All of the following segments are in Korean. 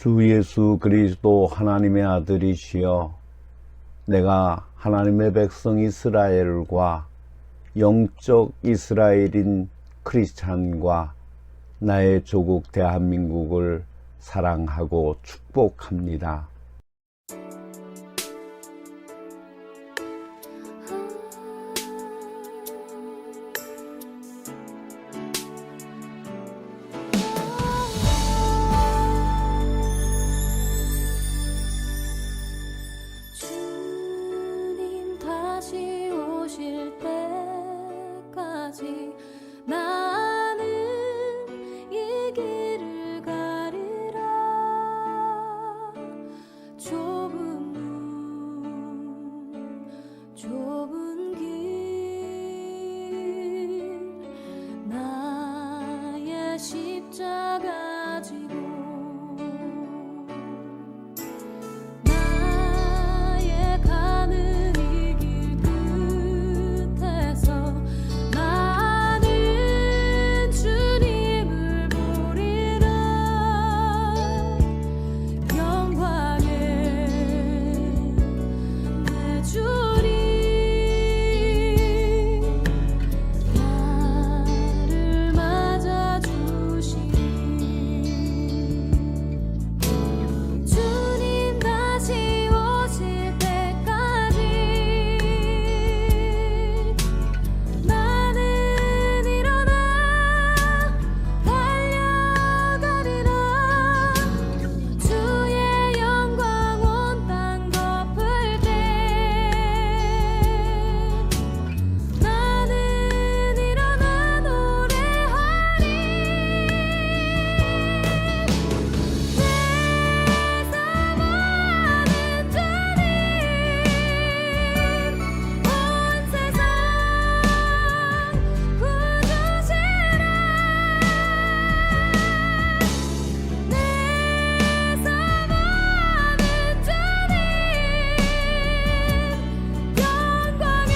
주 예수 그리스도 하나님의 아들이시여, 내가 하나님의 백성 이스라엘과 영적 이스라엘인 크리스찬과 나의 조국 대한민국을 사랑하고 축복합니다. 주님 다시 오실 때까지 나는 이 길을 가리라. 좁은 문 좁은 길 나의 십자가 지고 나의 가는 이 길 끝에서 나는 주님을 보리라. 영광에 내 주님 나를 맞아주시니 주님 다시 오실 때까지 나는 일어나 달려가리라. 주의 영광 온 땅 덮을 때 나는 일어나 노래하리. 내 사모하는 주님 온 세상 구주시라. 내 사모하는 주님 영광의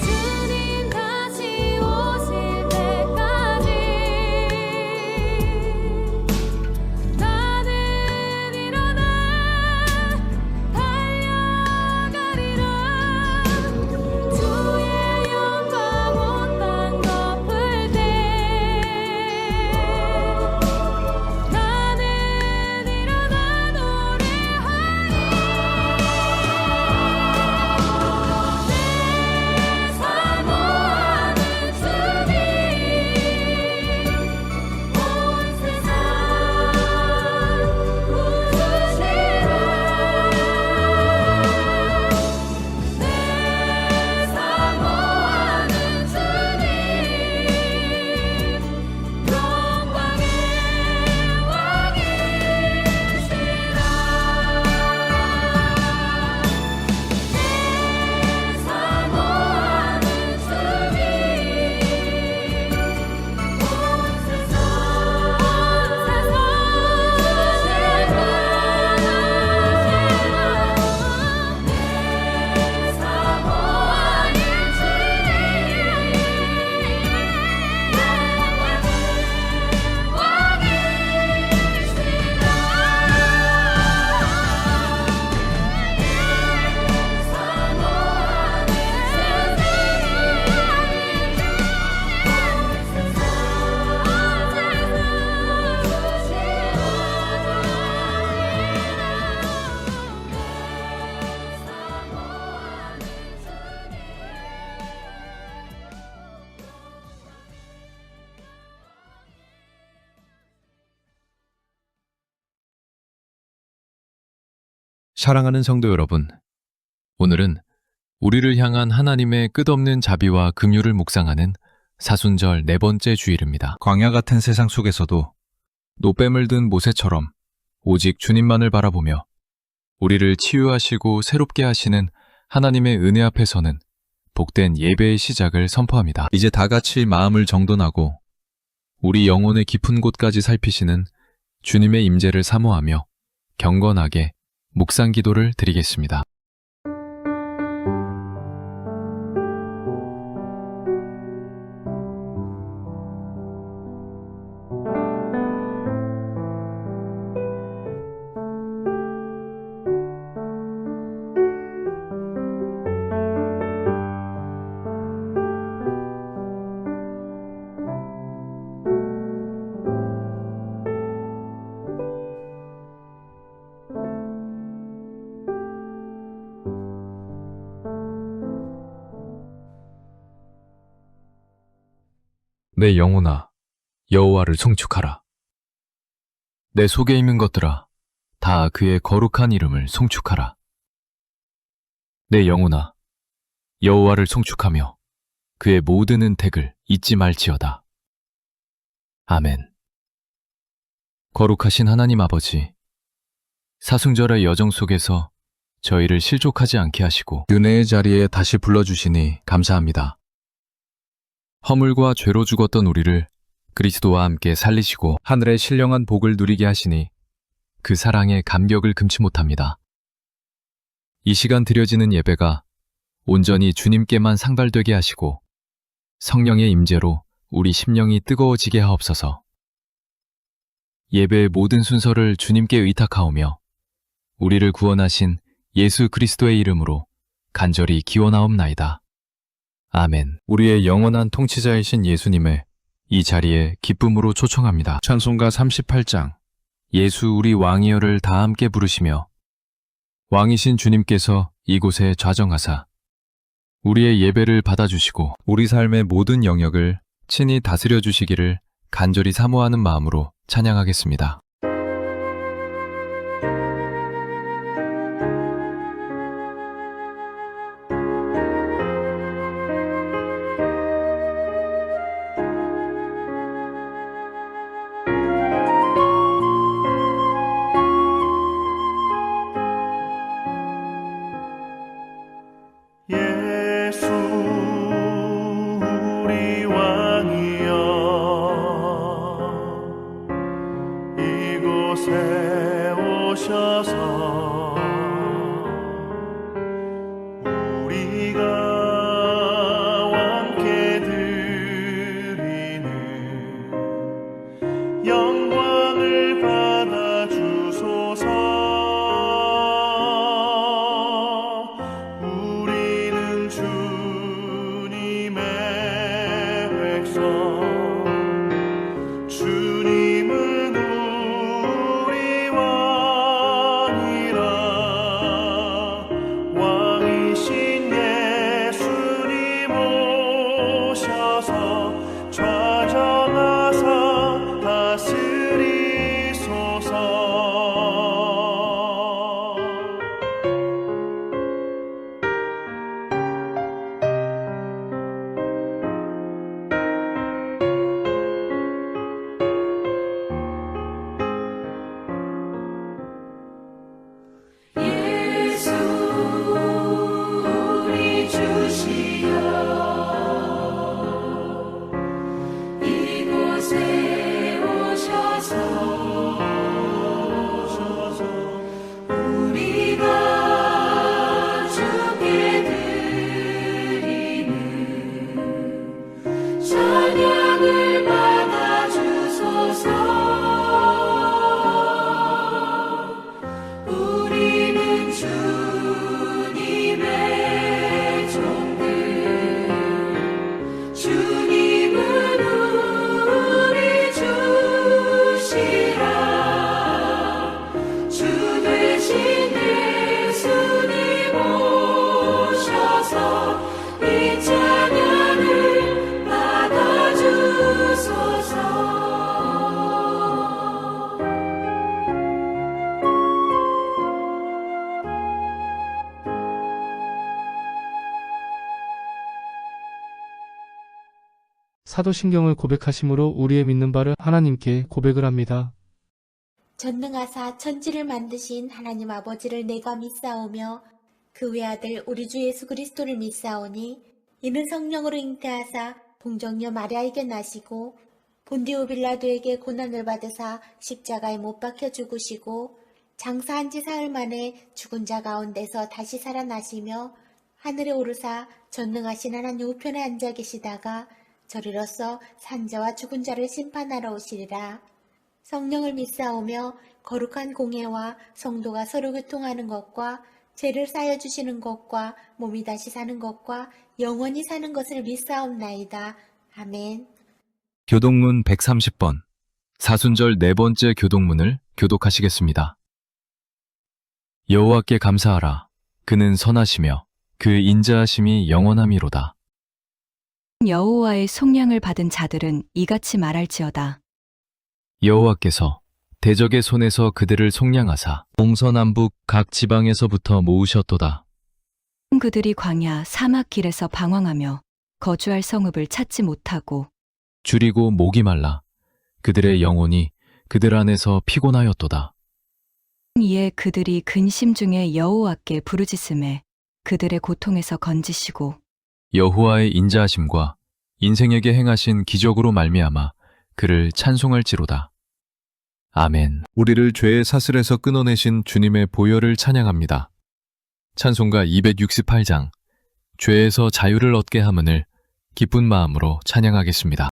주님 다시 오실 때까지 나는 일어나 달려가리라. 주의 영광 온 땅 덮을 때 나는 일어나 노래하리. 내 사모하는 주님 온 세상 구주시라. 내 사모하는 주님 영광의 왕이시라. 사모하는 주님 온 세상 사랑하는 성도 여러분, 오늘은 우리를 향한 하나님의 끝없는 자비와 긍휼을 묵상하는 사순절 4번째 주일입니다. 광야 같은 세상 속에서도 노뱀을 든 모세처럼 오직 주님만을 바라보며 우리를 치유하시고 새롭게 하시는 하나님의 은혜 앞에서는 복된 예배의 시작을 선포합니다. 이제 다 같이 마음을 정돈하고 우리 영혼의 깊은 곳까지 살피시는 주님의 임재를 사모하며 경건하게 묵상 기도를 드리겠습니다. 내 영혼아, 여호와를 송축하라. 내 속에 있는 것들아, 다 그의 거룩한 이름을 송축하라. 내 영혼아, 여호와를 송축하며 그의 모든 은택을 잊지 말지어다. 아멘. 거룩하신 하나님 아버지, 사순절의 여정 속에서 저희를 실족하지 않게 하시고 은혜의 자리에 다시 불러주시니 감사합니다. 허물과 죄로 죽었던 우리를 그리스도와 함께 살리시고 하늘의 신령한 복을 누리게 하시니 그 사랑에 감격을 금치 못합니다. 이 시간 드려지는 예배가 온전히 주님께만 상달되게 하시고 성령의 임재로 우리 심령이 뜨거워지게 하옵소서. 예배의 모든 순서를 주님께 의탁하오며 우리를 구원하신 예수 그리스도의 이름으로 간절히 기원하옵나이다. 아멘. 우리의 영원한 통치자이신 예수님의 이 자리에 기쁨으로 초청합니다. 찬송가 38장 예수 우리 왕이여를 다 함께 부르시며 왕이신 주님께서 이곳에 좌정하사 우리의 예배를 받아주시고 우리 삶의 모든 영역을 친히 다스려 주시기를 간절히 사모하는 마음으로 찬양하겠습니다. 예수 우리 왕이여 이곳에 오셔서 우리가 왕께 드리는 영광을 받아 주소서. 주님은 우리 왕이라 왕이신 예수님 오셔서 좌정하사 다스리소서. 예수 우리 주시여 이곳에 오셔서 우리가 주께 드리는 찬양을 받아 주소서. 우리는 주님의 종들 주님은 우리 주시라. 주 되신 예수님 오셔서 이 찬양을 받아 주소서. 사도신경을 고백하심으로 우리의 믿는 바를 하나님께 고백을 합니다. 전능하사 천지를 만드신 하나님 아버지를 내가 믿사오며 그 외아들 우리 주 예수 그리스도를 믿사오니 이는 성령으로 잉태하사 동정녀 마리아에게 나시고 본디오 빌라도에게 고난을 받으사 십자가에 못 박혀 죽으시고 장사한 지 사흘 만에 죽은 자 가운데서 다시 살아나시며 하늘에 오르사 전능하신 하나님 우편에 앉아 계시다가 저리로서 산자와 죽은 자를 심판하러 오시리라. 성령을 믿사오며 거룩한 공예와 성도가 서로 교통하는 것과 죄를 쌓여 주시는 것과 몸이 다시 사는 것과 영원히 사는 것을 믿사옵나이다. 아멘. 교독문 130번. 사순절 네 번째 교독문을 교독하시겠습니다. 여호와께 감사하라. 그는 선하시며 그 인자하심이 영원함이로다. 여호와의 속량을 받은 자들은 이같이 말할지어다. 여호와께서 대적의 손에서 그들을 속량하사 동서남북 각 지방에서부터 모으셨도다. 그들이 광야 사막 길에서 방황하며 거주할 성읍을 찾지 못하고 줄이고 목이 말라 그들의 영혼이 그들 안에서 피곤하였도다. 이에 그들이 근심 중에 여호와께 부르짖음에 그들의 고통에서 건지시고 여호와의 인자하심과 인생에게 행하신 기적으로 말미암아 그를 찬송할지로다. 아멘. 우리를 죄의 사슬에서 끊어내신 주님의 보혈을 찬양합니다. 찬송가 268장. 죄에서 자유를 얻게 함을 기쁜 마음으로 찬양하겠습니다.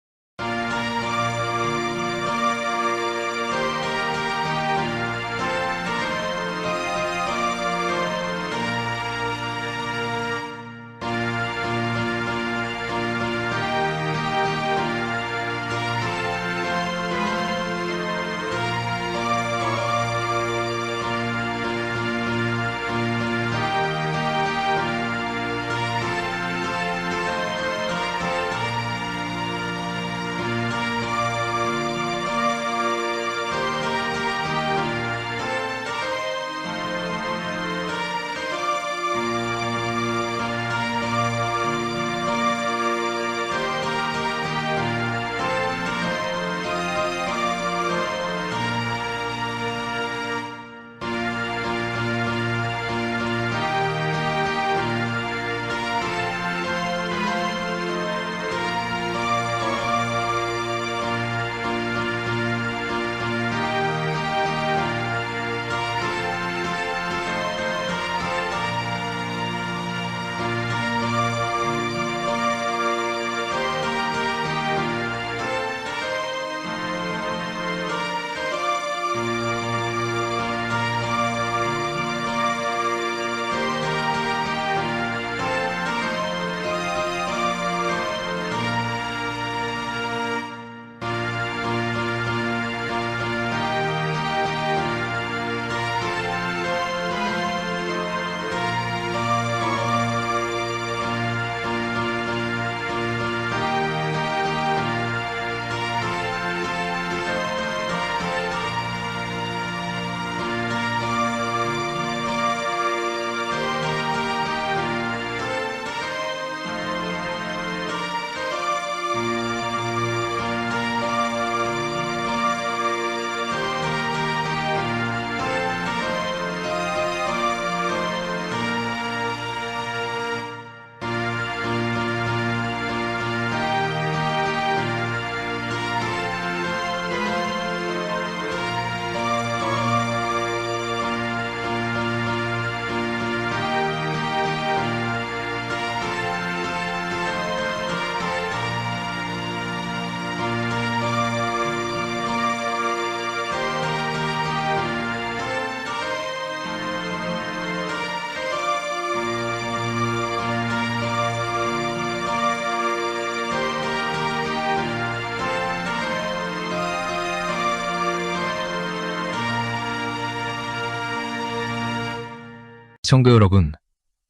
성도 여러분,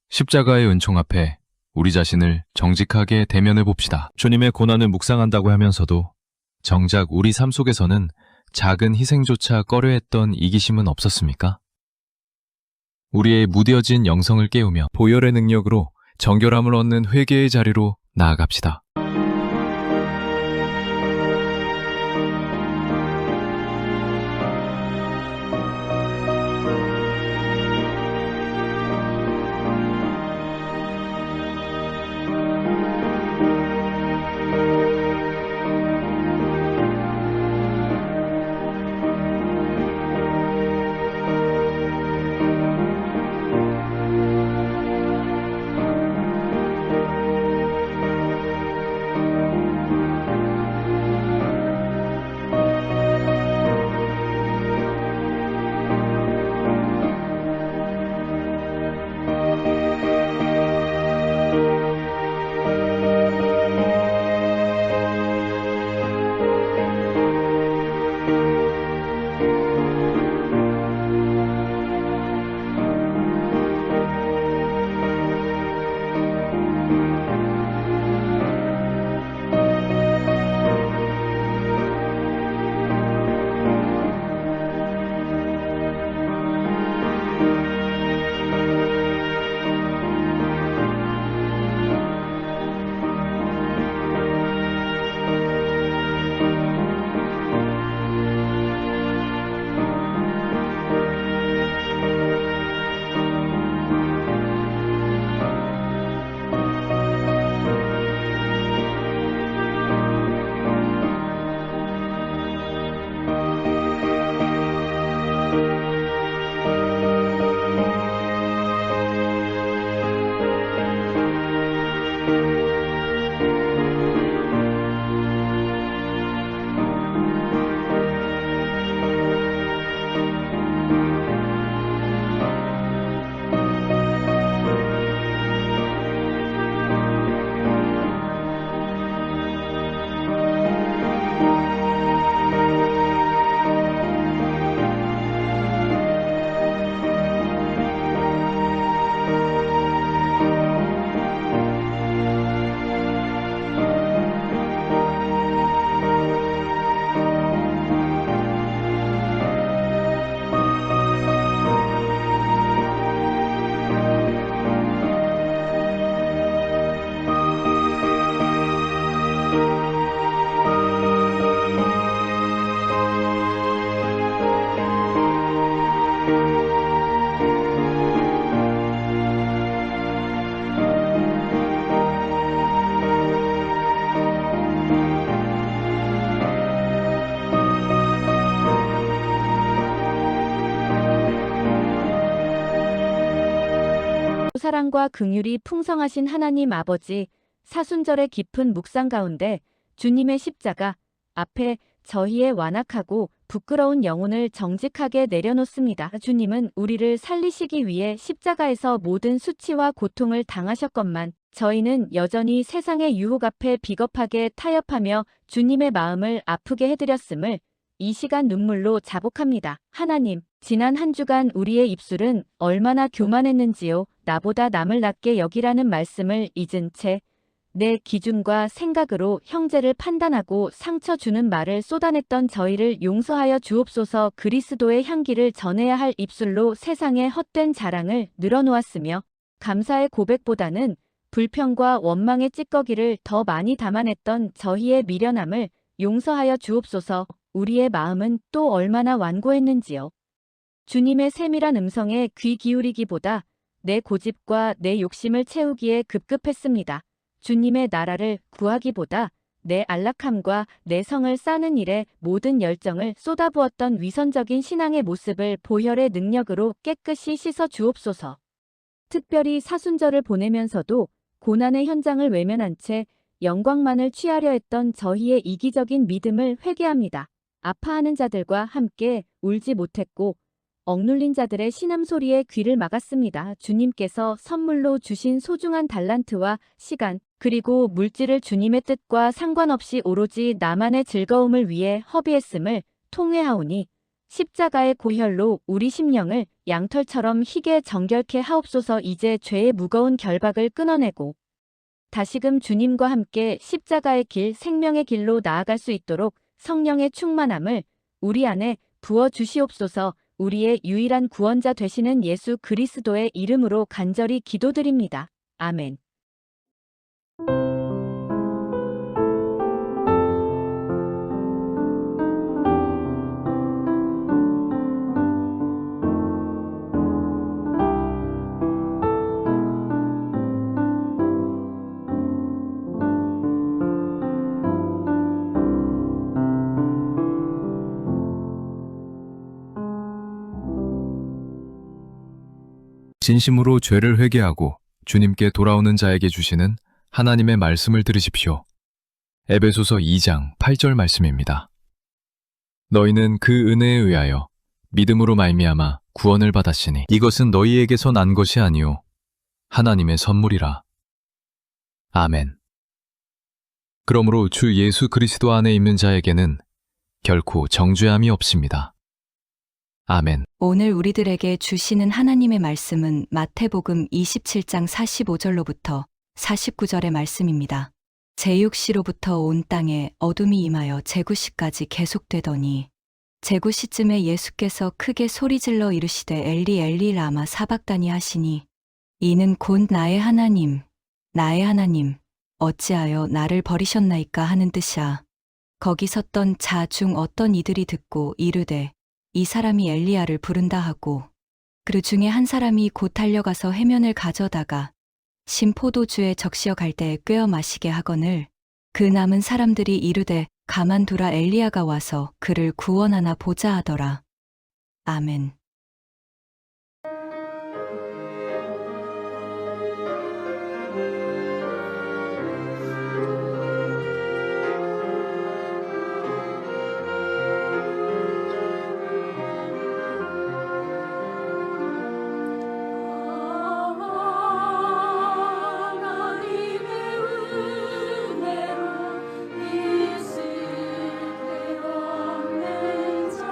십자가의 은총 앞에 우리 자신을 정직하게 대면해 봅시다. 주님의 고난을 묵상한다고 하면서도 정작 우리 삶 속에서는 작은 희생조차 꺼려했던 이기심은 없었습니까? 우리의 무뎌진 영성을 깨우며 보혈의 능력으로 정결함을 얻는 회개의 자리로 나아갑시다. 사랑과 긍휼이 풍성하신 하나님 아버지, 사순절의 깊은 묵상 가운데 주님의 십자가 앞에 저희의 완악하고 부끄러운 영혼을 정직하게 내려놓습니다. 주님은 우리를 살리시기 위해 십자가에서 모든 수치와 고통을 당하셨건만 저희는 여전히 세상의 유혹 앞에 비겁하게 타협하며 주님의 마음을 아프게 해드렸음을 이 시간 눈물로 자복합니다. 하나님, 지난 한 주간 우리의 입술은 얼마나 교만했는지요. 나보다 남을 낮게 여기라는 말씀을 잊은 채 내 기준과 생각으로 형제를 판단하고 상처 주는 말을 쏟아냈던 저희를 용서하여 주옵소서. 그리스도의 향기를 전해야 할 입술로 세상의 헛된 자랑을 늘어놓았으며 감사의 고백보다는 불평과 원망의 찌꺼기를 더 많이 담아냈던 저희의 미련함을 용서하여 주옵소서. 우리의 마음은 또 얼마나 완고했는지요. 주님의 세밀한 음성에 귀 기울이기보다 내 고집과 내 욕심을 채우기에 급급했습니다. 주님의 나라를 구하기보다 내 안락함과 내 성을 쌓는 일에 모든 열정을 쏟아부었던 위선적인 신앙의 모습을 보혈의 능력으로 깨끗이 씻어 주옵소서. 특별히 사순절을 보내면서도 고난의 현장을 외면한 채 영광만을 취하려 했던 저희의 이기적인 믿음을 회개합니다. 아파하는 자들과 함께 울지 못했고 억눌린 자들의 신음소리에 귀를 막았습니다. 주님께서 선물로 주신 소중한 달란트와 시간, 그리고 물질을 주님의 뜻과 상관없이 오로지 나만의 즐거움을 위해 허비했음을 통회하오니 십자가의 고혈로 우리 심령을 양털처럼 희게 정결케 하옵소서. 이제 죄의 무거운 결박을 끊어내고 다시금 주님과 함께 십자가의 길, 생명의 길로 나아갈 수 있도록 성령의 충만함을 우리 안에 부어 주시옵소서. 우리의 유일한 구원자 되시는 예수 그리스도의 이름으로 간절히 기도드립니다. 아멘. 진심으로 죄를 회개하고 주님께 돌아오는 자에게 주시는 하나님의 말씀을 들으십시오. 에베소서 2장 8절 말씀입니다. 너희는 그 은혜에 의하여 믿음으로 말미암아 구원을 받았으니 이것은 너희에게서 난 것이 아니요 하나님의 선물이라. 아멘. 그러므로 주 예수 그리스도 안에 있는 자에게는 결코 정죄함이 없습니다. 아멘. 오늘 우리들에게 주시는 하나님의 말씀은 마태복음 27장 45절로부터 49절의 말씀입니다. 제6시로부터 온 땅에 어둠이 임하여 제9시까지 계속되더니 제9시쯤에 예수께서 크게 소리질러 이르시되 엘리 엘리 라마 사박다니 하시니 이는 곧 나의 하나님 어찌하여 나를 버리셨나이까 하는 뜻이야. 거기 섰던 자 중 어떤 이들이 듣고 이르되 이 사람이 엘리야를 부른다 하고 그 중에 한 사람이 곧 달려가서 해면을 가져다가 신 포도주에 적시어 갈 때에 꿰어 마시게 하거늘 그 남은 사람들이 이르되 가만두라 엘리야가 와서 그를 구원하나 보자 하더라. 아멘. 하나님의 은혜로 있을 데 없는 자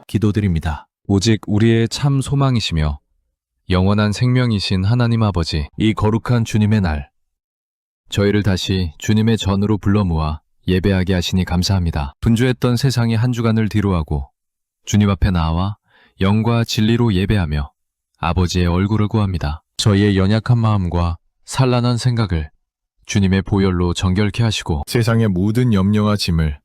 기도드립니다. 오직 우리의 참 소망이시며 영원한 생명이신 하나님 아버지, 이 거룩한 주님의 날, 저희를 다시 주님의 전으로 불러 모아 예배하게 하시니 감사합니다. 분주했던 세상의 한 주간을 뒤로하고 주님 앞에 나와 영과 진리로 예배하며 아버지의 얼굴을 구합니다. 저희의 연약한 마음과 산란한 생각을 주님의 보혈로 정결케 하시고 세상의 모든 염려와 짐을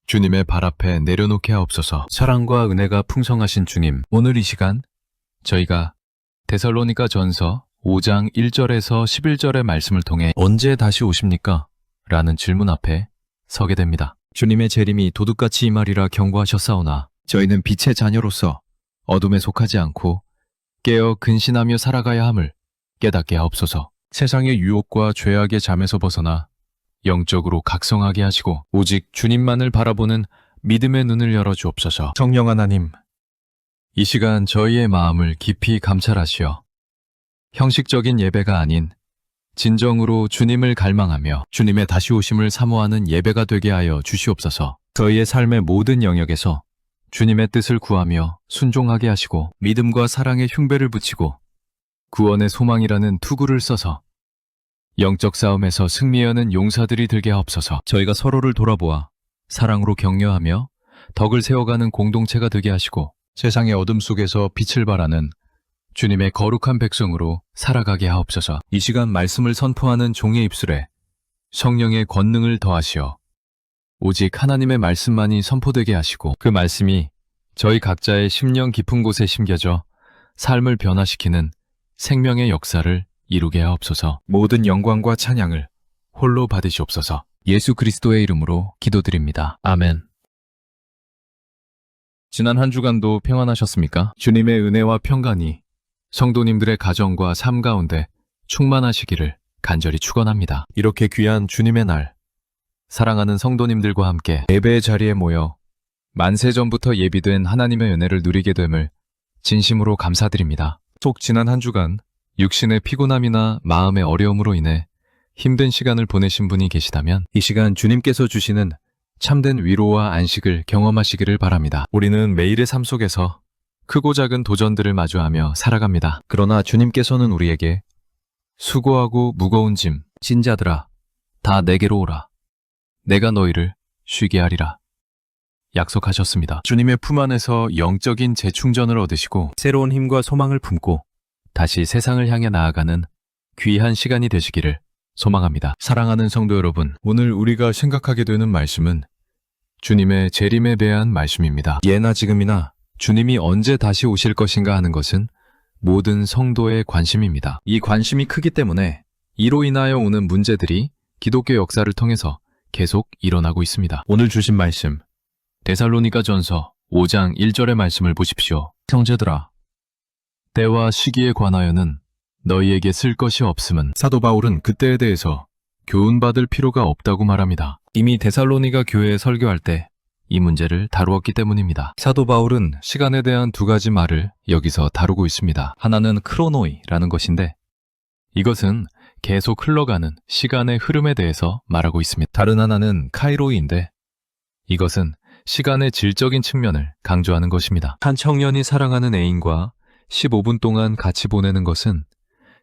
주님의 발 앞에 내려놓게 하옵소서. 사랑과 은혜가 풍성하신 주님, 오늘 이 시간 저희가 데살로니가 전서 5장 1절에서 11절의 말씀을 통해 언제 다시 오십니까? 라는 질문 앞에 서게 됩니다. 주님의 재림이 도둑같이 임하리라 경고하셨사오나 저희는 빛의 자녀로서 어둠에 속하지 않고 깨어 근신하며 살아가야 함을 깨닫게 하옵소서. 세상의 유혹과 죄악의 잠에서 벗어나 영적으로 각성하게 하시고 오직 주님만을 바라보는 믿음의 눈을 열어주옵소서. 성령 하나님, 이 시간 저희의 마음을 깊이 감찰하시어 형식적인 예배가 아닌 진정으로 주님을 갈망하며 주님의 다시 오심을 사모하는 예배가 되게 하여 주시옵소서. 저희의 삶의 모든 영역에서 주님의 뜻을 구하며 순종하게 하시고 믿음과 사랑의 흉배를 붙이고 구원의 소망이라는 투구를 써서 영적 싸움에서 승리하는 용사들이 되게 하옵소서. 저희가 서로를 돌아보아 사랑으로 격려하며 덕을 세워가는 공동체가 되게 하시고 세상의 어둠 속에서 빛을 발하는 주님의 거룩한 백성으로 살아가게 하옵소서. 이 시간 말씀을 선포하는 종의 입술에 성령의 권능을 더하시어 오직 하나님의 말씀만이 선포되게 하시고 그 말씀이 저희 각자의 심령 깊은 곳에 심겨져 삶을 변화시키는 생명의 역사를 이루게 하옵소서. 모든 영광과 찬양을 홀로 받으시옵소서. 예수 그리스도의 이름으로 기도드립니다. 아멘. 지난 한 주간도 평안하셨습니까? 주님의 은혜와 평강이 성도님들의 가정과 삶 가운데 충만하시기를 간절히 축원합니다. 이렇게 귀한 주님의 날, 사랑하는 성도님들과 함께 예배의 자리에 모여 만세전부터 예비된 하나님의 은혜를 누리게 됨을 진심으로 감사드립니다. 속 지난 한 주간 육신의 피곤함이나 마음의 어려움으로 인해 힘든 시간을 보내신 분이 계시다면 이 시간 주님께서 주시는 참된 위로와 안식을 경험하시기를 바랍니다. 우리는 매일의 삶 속에서 크고 작은 도전들을 마주하며 살아갑니다. 그러나 주님께서는 우리에게 수고하고 무거운 짐, 진 자들아, 다 내게로 오라. 내가 너희를 쉬게 하리라. 약속하셨습니다. 주님의 품 안에서 영적인 재충전을 얻으시고 새로운 힘과 소망을 품고 다시 세상을 향해 나아가는 귀한 시간이 되시기를 소망합니다. 사랑하는 성도 여러분, 오늘 우리가 생각하게 되는 말씀은 주님의 재림에 대한 말씀입니다. 예나 지금이나 주님이 언제 다시 오실 것인가 하는 것은 모든 성도의 관심입니다. 이 관심이 크기 때문에 이로 인하여 오는 문제들이 기독교 역사를 통해서 계속 일어나고 있습니다. 오늘 주신 말씀, 데살로니가 전서 5장 1절의 말씀을 보십시오. 형제들아, 때와 시기에 관하여는 너희에게 쓸 것이 없음은 사도 바울은 그때에 대해서 교훈받을 필요가 없다고 말합니다. 이미 데살로니가 교회에 설교할 때 이 문제를 다루었기 때문입니다. 사도 바울은 시간에 대한 두 가지 말을 여기서 다루고 있습니다. 하나는 크로노이라는 것인데 이것은 계속 흘러가는 시간의 흐름에 대해서 말하고 있습니다. 다른 하나는 카이로이인데 이것은 시간의 질적인 측면을 강조하는 것입니다. 한 청년이 사랑하는 애인과 15분 동안 같이 보내는 것은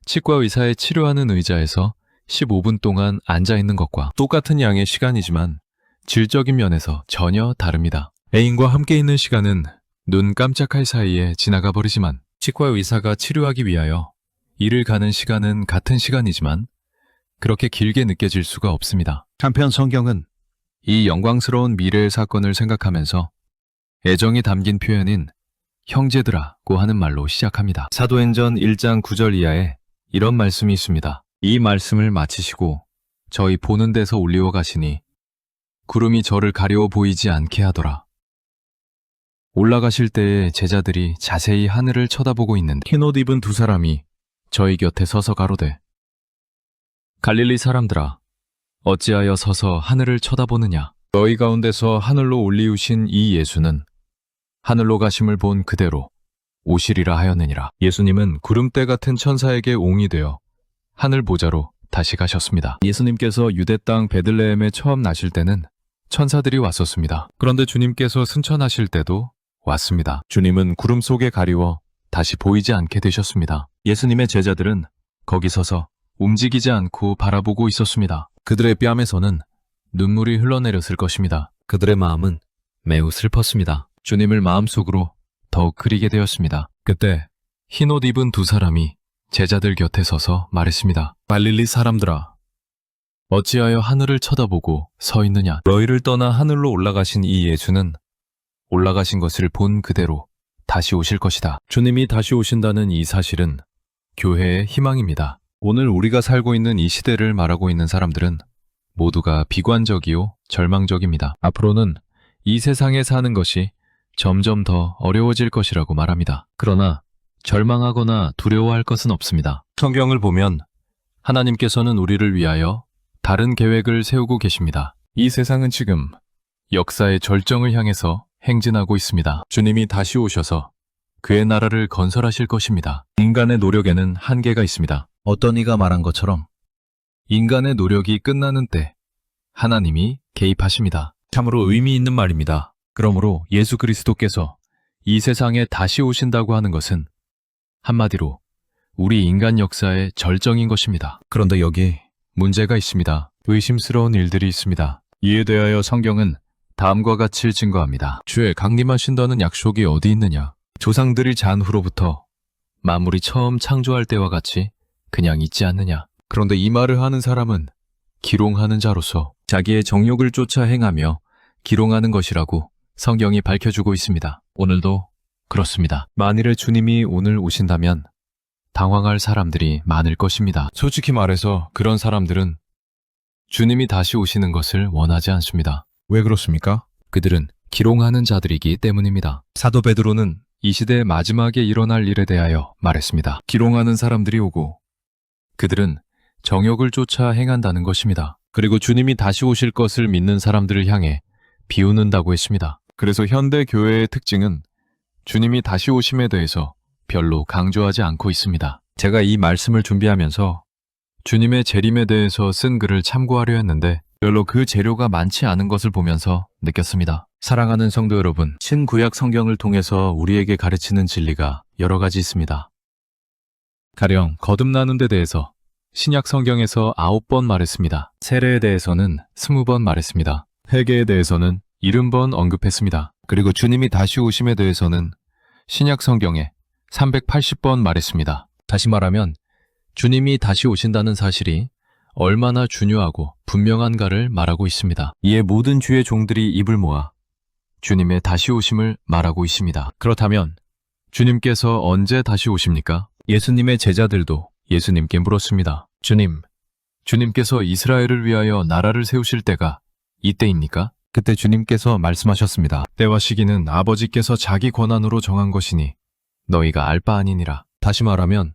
치과 의사의 치료하는 의자에서 15분 동안 앉아있는 것과 똑같은 양의 시간이지만 질적인 면에서 전혀 다릅니다. 애인과 함께 있는 시간은 눈 깜짝할 사이에 지나가 버리지만 치과 의사가 치료하기 위하여 일을 가는 시간은 같은 시간이지만 그렇게 길게 느껴질 수가 없습니다. 한편 성경은 이 영광스러운 미래의 사건을 생각하면서 애정이 담긴 표현인 형제들아고 하는 말로 시작합니다. 사도행전 1장 9절 이하에 이런 말씀이 있습니다. 이 말씀을 마치시고 저희 보는 데서 올리워 가시니 구름이 저를 가려워 보이지 않게 하더라. 올라가실 때에 제자들이 자세히 하늘을 쳐다보고 있는데 흰옷 입은 두 사람이 저희 곁에 서서 가로되 갈릴리 사람들아, 어찌하여 서서 하늘을 쳐다보느냐? 너희 가운데서 하늘로 올리우신 이 예수는 하늘로 가심을 본 그대로 오시리라 하였느니라. 예수님은 구름대 같은 천사에게 옹이 되어 하늘 보좌로 다시 가셨습니다. 예수님께서 유대 땅 베들레헴에 처음 나실 때는 천사들이 왔었습니다. 그런데 주님께서 승천하실 때도 왔습니다. 주님은 구름 속에 가리워 다시 보이지 않게 되셨습니다. 예수님의 제자들은 거기 서서 움직이지 않고 바라보고 있었습니다. 그들의 뺨에서는 눈물이 흘러내렸을 것입니다. 그들의 마음은 매우 슬펐습니다. 주님을 마음속으로 더욱 그리게 되었습니다. 그때 흰옷 입은 두 사람이 제자들 곁에 서서 말했습니다. 갈릴리 사람들아, 어찌하여 하늘을 쳐다보고 서 있느냐? 너희를 떠나 하늘로 올라가신 이 예수는 올라가신 것을 본 그대로 다시 오실 것이다. 주님이 다시 오신다는 이 사실은 교회의 희망입니다. 오늘 우리가 살고 있는 이 시대를 말하고 있는 사람들은 모두가 비관적이요 절망적입니다. 앞으로는 이 세상에 사는 것이 점점 더 어려워질 것이라고 말합니다. 그러나 절망하거나 두려워할 것은 없습니다. 성경을 보면 하나님께서는 우리를 위하여 다른 계획을 세우고 계십니다. 이 세상은 지금 역사의 절정을 향해서 행진하고 있습니다. 주님이 다시 오셔서 그의 나라를 건설하실 것입니다. 인간의 노력에는 한계가 있습니다. 어떤 이가 말한 것처럼 인간의 노력이 끝나는 때 하나님이 개입하십니다. 참으로 의미 있는 말입니다. 그러므로 예수 그리스도께서 이 세상에 다시 오신다고 하는 것은 한마디로 우리 인간 역사의 절정인 것입니다. 그런데 여기 문제가 있습니다. 의심스러운 일들이 있습니다. 이에 대하여 성경은 다음과 같이 증거합니다. 주의 강림하신다는 약속이 어디 있느냐? 조상들이 잔 후로부터 만물이 처음 창조할 때와 같이 그냥 있지 않느냐? 그런데 이 말을 하는 사람은 기롱하는 자로서 자기의 정욕을 쫓아 행하며 기롱하는 것이라고 성경이 밝혀주고 있습니다. 오늘도 그렇습니다. 만일에 주님이 오늘 오신다면 당황할 사람들이 많을 것입니다. 솔직히 말해서 그런 사람들은 주님이 다시 오시는 것을 원하지 않습니다. 왜 그렇습니까? 그들은 기롱하는 자들이기 때문입니다. 사도 베드로는 이 시대의 마지막에 일어날 일에 대하여 말했습니다. 기롱하는 사람들이 오고 그들은 정욕을 쫓아 행한다는 것입니다. 그리고 주님이 다시 오실 것을 믿는 사람들을 향해 비웃는다고 했습니다. 그래서 현대 교회의 특징은 주님이 다시 오심에 대해서 별로 강조하지 않고 있습니다. 제가 이 말씀을 준비하면서 주님의 재림에 대해서 쓴 글을 참고하려 했는데 별로 그 재료가 많지 않은 것을 보면서 느꼈습니다. 사랑하는 성도 여러분, 신구약 성경을 통해서 우리에게 가르치는 진리가 여러 가지 있습니다. 가령 거듭나는 데 대해서 신약 성경에서 9번 말했습니다. 세례에 대해서는 20번 말했습니다. 회개에 대해서는 70번 언급했습니다. 그리고 주님이 다시 오심에 대해서는 신약 성경에 380번 말했습니다. 다시 말하면 주님이 다시 오신다는 사실이 얼마나 중요하고 분명한가를 말하고 있습니다. 이에 모든 주의 종들이 입을 모아 주님의 다시 오심을 말하고 있습니다. 그렇다면 주님께서 언제 다시 오십니까? 예수님의 제자들도 예수님께 물었습니다. 주님께서 이스라엘을 위하여 나라를 세우실 때가 이때입니까? 그때 주님께서 말씀하셨습니다. 때와 시기는 아버지께서 자기 권한으로 정한 것이니 너희가 알 바 아니니라. 다시 말하면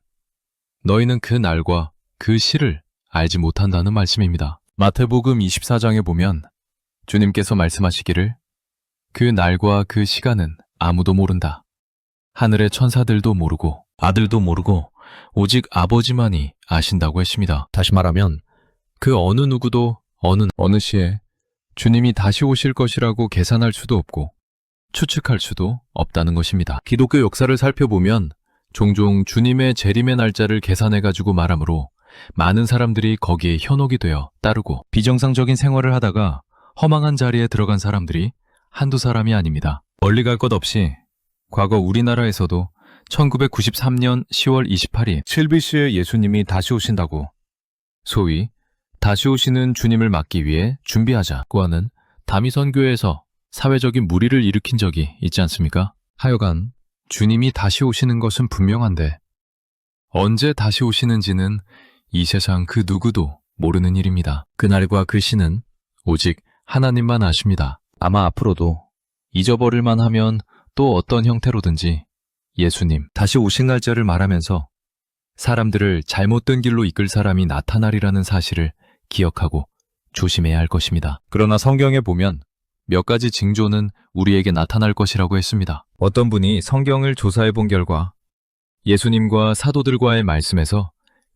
너희는 그 날과 그 시를 알지 못한다는 말씀입니다. 마태복음 24장에 보면 주님께서 말씀하시기를 그 날과 그 시간은 아무도 모른다. 하늘의 천사들도 모르고 아들도 모르고 오직 아버지만이 아신다고 했습니다. 다시 말하면 그 어느 누구도 어느 시에 주님이 다시 오실 것이라고 계산할 수도 없고 추측할 수도 없다는 것입니다. 기독교 역사를 살펴보면 종종 주님의 재림의 날짜를 계산해가지고 말하므로 많은 사람들이 거기에 현혹이 되어 따르고 비정상적인 생활을 하다가 허망한 자리에 들어간 사람들이 한두 사람이 아닙니다. 멀리 갈 것 없이 과거 우리나라에서도 1993년 10월 28일 7BC에 예수님이 다시 오신다고 소위 다시 오시는 주님을 맞기 위해 준비하자고 하는 다미선교에서 사회적인 무리를 일으킨 적이 있지 않습니까? 하여간 주님이 다시 오시는 것은 분명한데 언제 다시 오시는지는 이 세상 그 누구도 모르는 일입니다. 그날과 그 시는 오직 하나님만 아십니다. 아마 앞으로도 잊어버릴만 하면 또 어떤 형태로든지 예수님 다시 오신 날짜를 말하면서 사람들을 잘못된 길로 이끌 사람이 나타나리라는 사실을 기억하고 조심해야 할 것입니다. 그러나 성경에 보면 몇 가지 징조는 우리에게 나타날 것이라고 했습니다. 어떤 분이 성경을 조사해 본 결과 예수님과 사도들과의 말씀에서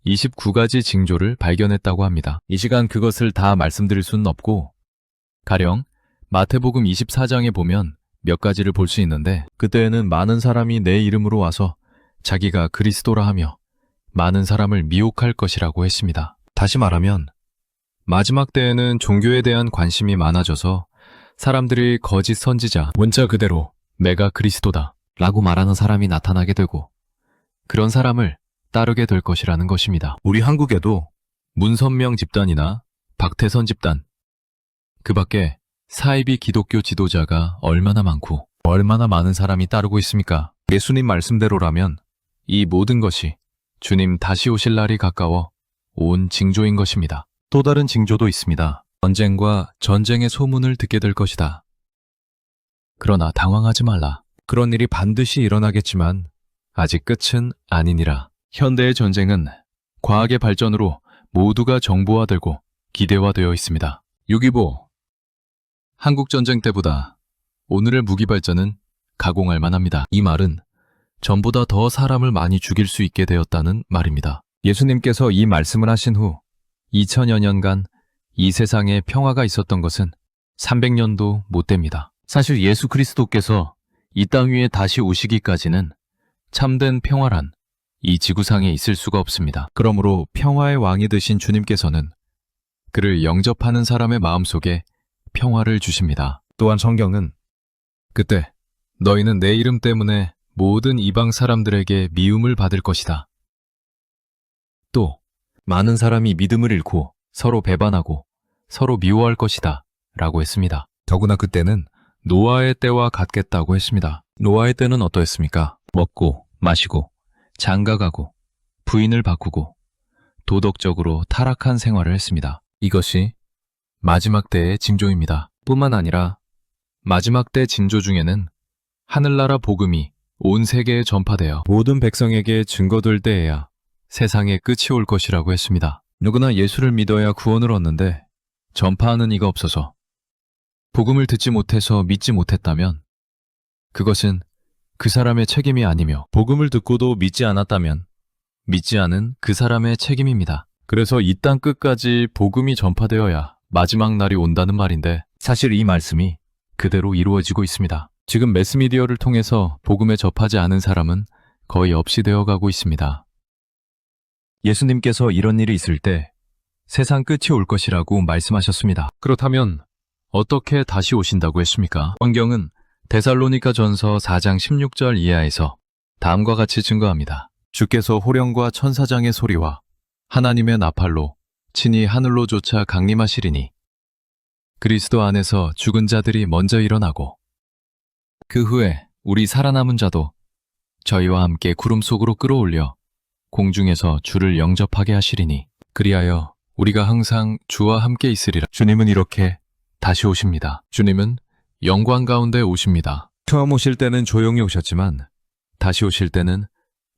29가지 징조를 발견했다고 합니다. 이 시간 그것을 다 말씀드릴 수는 없고 가령 마태복음 24장에 보면 몇 가지를 볼 수 있는데 그때에는 많은 사람이 내 이름으로 와서 자기가 그리스도라 하며 많은 사람을 미혹할 것이라고 했습니다. 다시 말하면 마지막 때에는 종교에 대한 관심이 많아져서 사람들이 거짓 선지자, 원자 그대로 내가 그리스도다 라고 말하는 사람이 나타나게 되고 그런 사람을 따르게 될 것이라는 것입니다. 우리 한국에도 문선명 집단이나 박태선 집단, 그 밖에 사이비 기독교 지도자가 얼마나 많고 얼마나 많은 사람이 따르고 있습니까? 예수님 말씀대로라면 이 모든 것이 주님 다시 오실 날이 가까워 온 징조인 것입니다. 또 다른 징조도 있습니다. 전쟁과 전쟁의 소문을 듣게 될 것이다. 그러나 당황하지 말라. 그런 일이 반드시 일어나겠지만 아직 끝은 아니니라. 현대의 전쟁은 과학의 발전으로 모두가 정보화되고 기대화되어 있습니다. 6.25 한국전쟁 때보다 오늘의 무기 발전은 가공할 만합니다. 이 말은 전보다 더 사람을 많이 죽일 수 있게 되었다는 말입니다. 예수님께서 이 말씀을 하신 후 2000여 년간 이 세상에 평화가 있었던 것은 300년도 못 됩니다. 사실 예수 그리스도께서 이 땅 위에 다시 오시기까지는 참된 평화란 이 지구상에 있을 수가 없습니다. 그러므로 평화의 왕이 되신 주님께서는 그를 영접하는 사람의 마음속에 평화를 주십니다. 또한 성경은 그때 너희는 내 이름 때문에 모든 이방 사람들에게 미움을 받을 것이다. 또 많은 사람이 믿음을 잃고 서로 배반하고 서로 미워할 것이다 라고 했습니다. 더구나 그때는 노아의 때와 같겠다고 했습니다. 노아의 때는 어떠했습니까? 먹고 마시고 장가가고 부인을 바꾸고 도덕적으로 타락한 생활을 했습니다. 이것이 마지막 때의 징조입니다. 뿐만 아니라 마지막 때 징조 중에는 하늘나라 복음이 온 세계에 전파되어 모든 백성에게 증거될 때에야 세상의 끝이 올 것이라고 했습니다. 누구나 예수를 믿어야 구원을 얻는데 전파하는 이가 없어서 복음을 듣지 못해서 믿지 못했다면 그것은 그 사람의 책임이 아니며 복음을 듣고도 믿지 않았다면 믿지 않은 그 사람의 책임입니다. 그래서 이 땅 끝까지 복음이 전파되어야 마지막 날이 온다는 말인데 사실 이 말씀이 그대로 이루어지고 있습니다. 지금 매스미디어를 통해서 복음에 접하지 않은 사람은 거의 없이 되어가고 있습니다. 예수님께서 이런 일이 있을 때 세상 끝이 올 것이라고 말씀하셨습니다. 그렇다면 어떻게 다시 오신다고 했습니까? 성경은 데살로니가 전서 4장 16절 이하에서 다음과 같이 증거합니다. 주께서 호령과 천사장의 소리와 하나님의 나팔로 친히 하늘로조차 강림하시리니 그리스도 안에서 죽은 자들이 먼저 일어나고 그 후에 우리 살아남은 자도 저희와 함께 구름 속으로 끌어올려 공중에서 주를 영접하게 하시리니 그리하여 우리가 항상 주와 함께 있으리라. 주님은 이렇게 다시 오십니다. 주님은 영광 가운데 오십니다. 처음 오실 때는 조용히 오셨지만 다시 오실 때는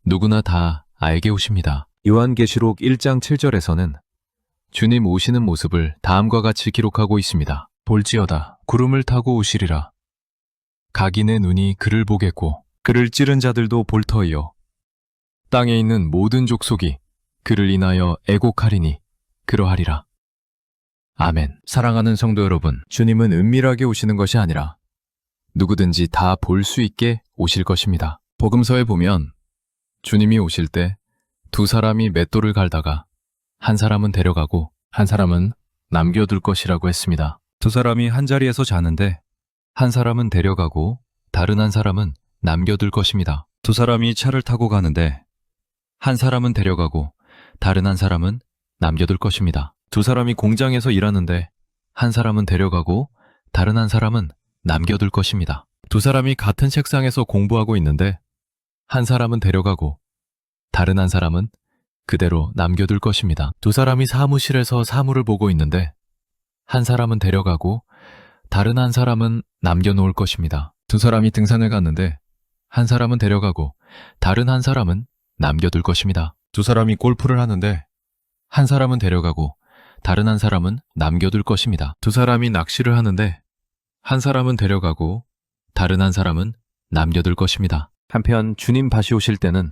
누구나 다 알게 오십니다. 요한계시록 1장 7절에서는 주님 오시는 모습을 다음과 같이 기록하고 있습니다. 볼지어다 구름을 타고 오시리라. 각인의 눈이 그를 보겠고 그를 찌른 자들도 볼 터이요 땅에 있는 모든 족속이 그를 인하여 애곡하리니 그러하리라. 아멘. 사랑하는 성도 여러분, 주님은 은밀하게 오시는 것이 아니라 누구든지 다 볼 수 있게 오실 것입니다. 복음서에 보면 주님이 오실 때 두 사람이 맷돌을 갈다가 한 사람은 데려가고 한 사람은 남겨둘 것이라고 했습니다. 두 사람이 한 자리에서 자는데 한 사람은 데려가고 다른 한 사람은 남겨둘 것입니다. 두 사람이 차를 타고 가는데 한 사람은 데려가고 다른 한 사람은 남겨둘 것입니다. 두 사람이 공장에서 일하는데 한 사람은 데려가고 다른 한 사람은 남겨둘 것입니다. 두 사람이 같은 책상에서 공부하고 있는데 한 사람은 데려가고 다른 한 사람은 그대로 남겨둘 것입니다. 두 사람이 사무실에서 사무를 보고 있는데 한 사람은 데려가고 다른 한 사람은 남겨놓을 것입니다. 두 사람이 등산을 갔는데 한 사람은 데려가고 다른 한 사람은 남겨둘 것입니다. 두 사람이 골프를 하는데 한 사람은 데려가고 다른 한 사람은 남겨둘 것입니다. 두 사람이 낚시를 하는데 한 사람은 데려가고 다른 한 사람은 남겨둘 것입니다. 한편 주님 다시 오실 때는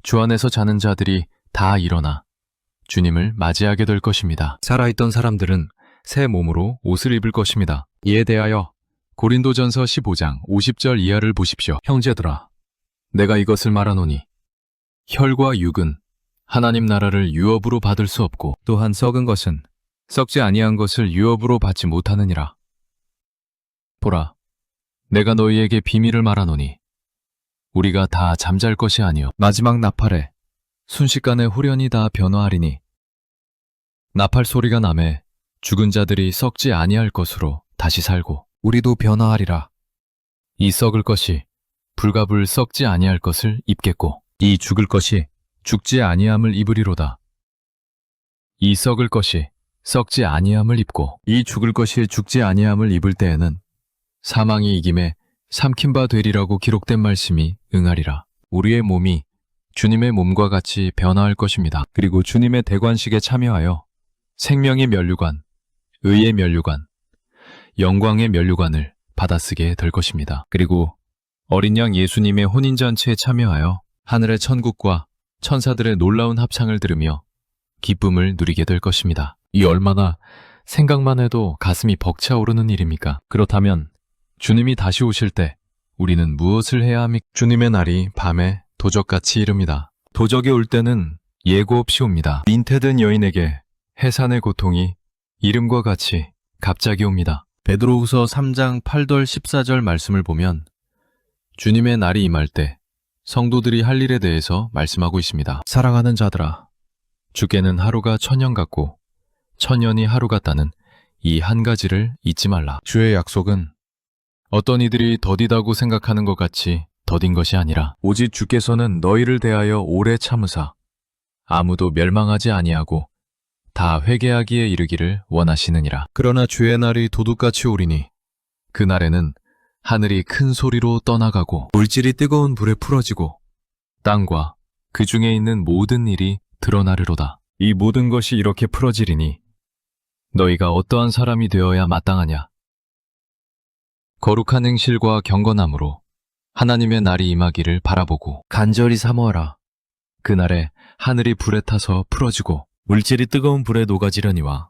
주 안에서 자는 자들이 다 일어나 주님을 맞이하게 될 것입니다. 살아있던 사람들은 새 몸으로 옷을 입을 것입니다. 이에 대하여 고린도전서 15장 50절 이하를 보십시오. 형제들아, 내가 이것을 말하노니 혈과 육은 하나님 나라를 유업으로 받을 수 없고 또한 썩은 것은 썩지 아니한 것을 유업으로 받지 못하느니라. 보라, 내가 너희에게 비밀을 말하노니 우리가 다 잠잘 것이 아니요 마지막 나팔에 순식간에 후련히 다 변화하리니 나팔 소리가 나매 죽은 자들이 썩지 아니할 것으로 다시 살고 우리도 변화하리라. 이 썩을 것이 불가불 썩지 아니할 것을 입겠고 이 죽을 것이 죽지 아니함을 입으리로다. 이 썩을 것이 썩지 아니함을 입고 이 죽을 것이 죽지 아니함을 입을 때에는 사망이 이김에 삼킨 바 되리라고 기록된 말씀이 응하리라. 우리의 몸이 주님의 몸과 같이 변화할 것입니다. 그리고 주님의 대관식에 참여하여 생명의 면류관, 의의 면류관, 영광의 면류관을 받아쓰게 될 것입니다. 그리고 어린 양 예수님의 혼인잔치에 참여하여 하늘의 천국과 천사들의 놀라운 합창을 들으며 기쁨을 누리게 될 것입니다. 이 얼마나 생각만 해도 가슴이 벅차오르는 일입니까? 그렇다면 주님이 다시 오실 때 우리는 무엇을 해야 합니까? 주님의 날이 밤에 도적같이 이릅니다. 도적이 올 때는 예고 없이 옵니다. 빈태든 여인에게 해산의 고통이 이름과 같이 갑자기 옵니다. 베드로후서 3장 8절 14절 말씀을 보면 주님의 날이 임할 때 성도들이 할 일에 대해서 말씀하고 있습니다. 사랑하는 자들아, 주께는 하루가 천년 같고 천년이 하루 같다는 이 한 가지를 잊지 말라. 주의 약속은 어떤 이들이 더디다고 생각하는 것 같이 더딘 것이 아니라 오직 주께서는 너희를 대하여 오래 참으사 아무도 멸망하지 아니하고 다 회개하기에 이르기를 원하시느니라. 그러나 주의 날이 도둑같이 오리니 그 날에는 하늘이 큰 소리로 떠나가고 물질이 뜨거운 불에 풀어지고 땅과 그 중에 있는 모든 일이 드러나리로다. 이 모든 것이 이렇게 풀어지리니 너희가 어떠한 사람이 되어야 마땅하냐? 거룩한 행실과 경건함으로 하나님의 날이 임하기를 바라보고 간절히 사모하라. 그날에 하늘이 불에 타서 풀어지고 물질이 뜨거운 불에 녹아지려니와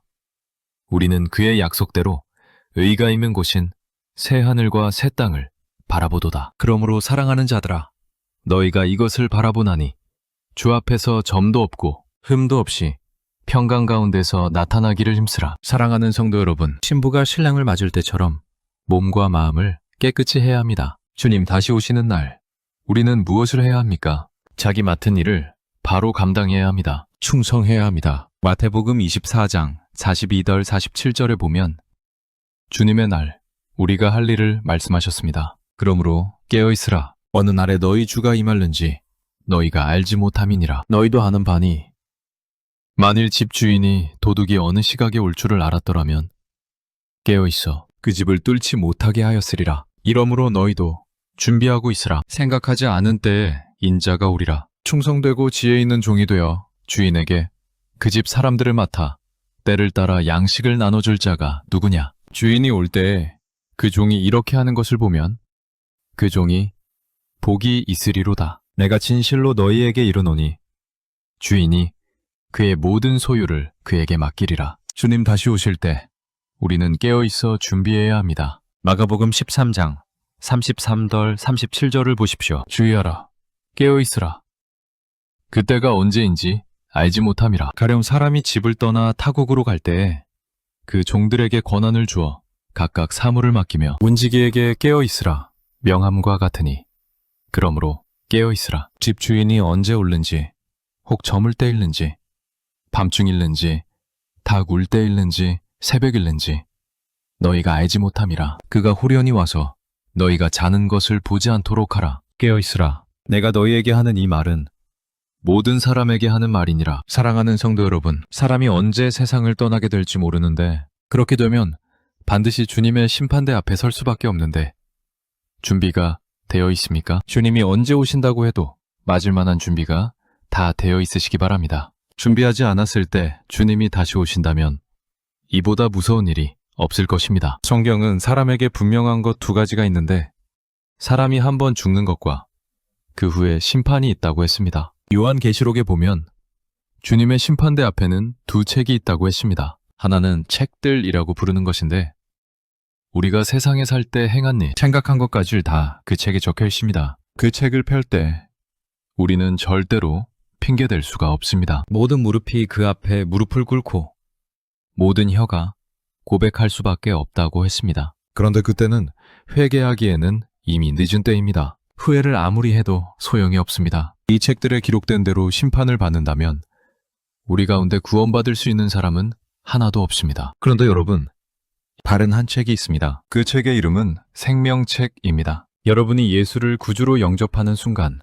우리는 그의 약속대로 의가 있는 곳인 새 하늘과 새 땅을 바라보도다. 그러므로 사랑하는 자들아, 너희가 이것을 바라보나니 주 앞에서 점도 없고 흠도 없이 평강 가운데서 나타나기를 힘쓰라. 사랑하는 성도 여러분, 신부가 신랑을 맞을 때처럼 몸과 마음을 깨끗이 해야 합니다. 주님 다시 오시는 날, 우리는 무엇을 해야 합니까? 자기 맡은 일을 바로 감당해야 합니다. 충성해야 합니다. 마태복음 24장 42절 47절에 보면 주님의 날, 우리가 할 일을 말씀하셨습니다. 그러므로 깨어있으라. 어느 날에 너희 주가 임할는지 너희가 알지 못함이니라. 너희도 아는 바니 만일 집주인이 도둑이 어느 시각에 올 줄을 알았더라면 깨어있어 그 집을 뚫지 못하게 하였으리라. 이러므로 너희도 준비하고 있으라. 생각하지 않은 때에 인자가 오리라. 충성되고 지혜 있는 종이 되어 주인에게 그 집 사람들을 맡아 때를 따라 양식을 나눠줄 자가 누구냐? 주인이 올 때에 그 종이 이렇게 하는 것을 보면 그 종이 복이 있으리로다. 내가 진실로 너희에게 이르노니 주인이 그의 모든 소유를 그에게 맡기리라. 주님 다시 오실 때 우리는 깨어있어 준비해야 합니다. 마가복음 13장 33절 37절을 보십시오. 주의하라. 깨어있으라. 그때가 언제인지 알지 못함이라. 가령 사람이 집을 떠나 타국으로 갈 때에 그 종들에게 권한을 주어 각각 사물을 맡기며 문지기에게 깨어있으라 명함과 같으니 그러므로 깨어있으라. 집주인이 언제 올는지 혹 저물 때 일는지 밤중 일는지 닭 울 때 일는지 새벽 일는지 너희가 알지 못함이라. 그가 후련히 와서 너희가 자는 것을 보지 않도록 하라. 깨어있으라. 내가 너희에게 하는 이 말은 모든 사람에게 하는 말이니라. 사랑하는 성도 여러분, 사람이 언제 세상을 떠나게 될지 모르는데 그렇게 되면 반드시 주님의 심판대 앞에 설 수밖에 없는데 준비가 되어 있습니까? 주님이 언제 오신다고 해도 맞을 만한 준비가 다 되어 있으시기 바랍니다. 준비하지 않았을 때 주님이 다시 오신다면 이보다 무서운 일이 없을 것입니다. 성경은 사람에게 분명한 것 두 가지가 있는데 사람이 한 번 죽는 것과 그 후에 심판이 있다고 했습니다. 요한계시록에 보면 주님의 심판대 앞에는 두 책이 있다고 했습니다. 하나는 책들이라고 부르는 것인데 우리가 세상에 살 때 행한 일, 생각한 것까지를 다 그 책에 적혀 있습니다. 그 책을 펼 때 우리는 절대로 핑계댈 수가 없습니다. 모든 무릎이 그 앞에 무릎을 꿇고 모든 혀가 고백할 수밖에 없다고 했습니다. 그런데 그때는 회개하기에는 이미 늦은 때입니다. 후회를 아무리 해도 소용이 없습니다. 이 책들에 기록된 대로 심판을 받는다면 우리 가운데 구원받을 수 있는 사람은 하나도 없습니다. 그런데 여러분, 다른 한 책이 있습니다. 그 책의 이름은 생명책입니다. 여러분이 예수를 구주로 영접하는 순간